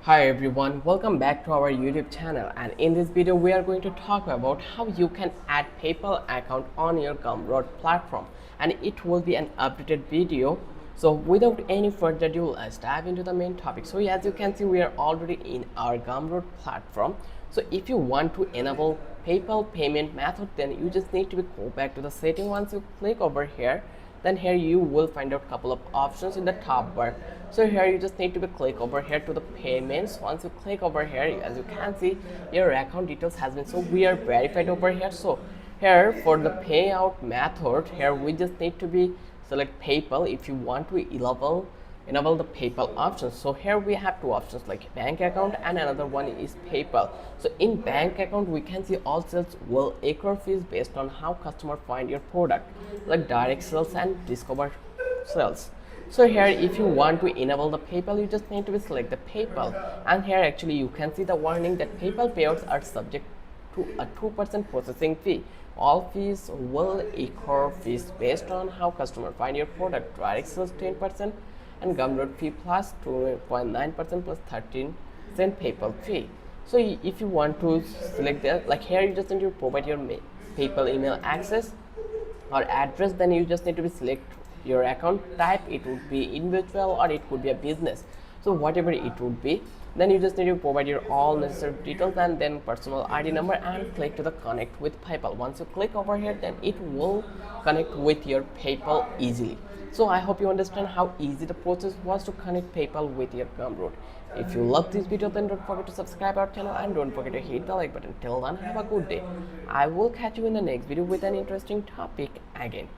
Hi everyone, welcome back to our YouTube channel, and in this video we are going to talk about how you can add PayPal account on your Gumroad platform, and it will be an updated video. So without any further ado, let's dive into the main topic. So as you can see, we are already in our Gumroad platform. So if you want to enable PayPal payment method, then you just need to go back to the setting. Once you click over here, then here you will find out a couple of options in the top bar. So here you just need to click over here to the payments. Once you click over here, as you can see, your account details has been, so we are verified over here. So here for the payout method, here we just need to be select PayPal if you want to enable the PayPal options. So here we have two options, like bank account, and another one is PayPal. So in bank account, we can see all sales will accrue fees based on how customer find your product, like direct sales and discover sales. So here if you want to enable the PayPal, you just need to select the PayPal, and here actually you can see the warning that PayPal payouts are subject to a 2% processing fee. All fees will accrue fees based on how customer find your product. Direct sales 10% and Gumroad fee plus 2.9% plus 13-cent PayPal fee. So if you want to select that, like here you just need to provide your PayPal email access or address, then you just need to select your account type. It would be individual or it could be a business, so whatever it would be. Then you just need to provide your all necessary details and then personal ID number and click to the connect with PayPal. Once you click over here, then it will connect with your PayPal easily. So I hope you understand how easy the process was to connect PayPal with your Gumroad. If you love this video, then don't forget to subscribe our channel and don't forget to hit the like button. Till then, have a good day. I will catch you in the next video with an interesting topic again.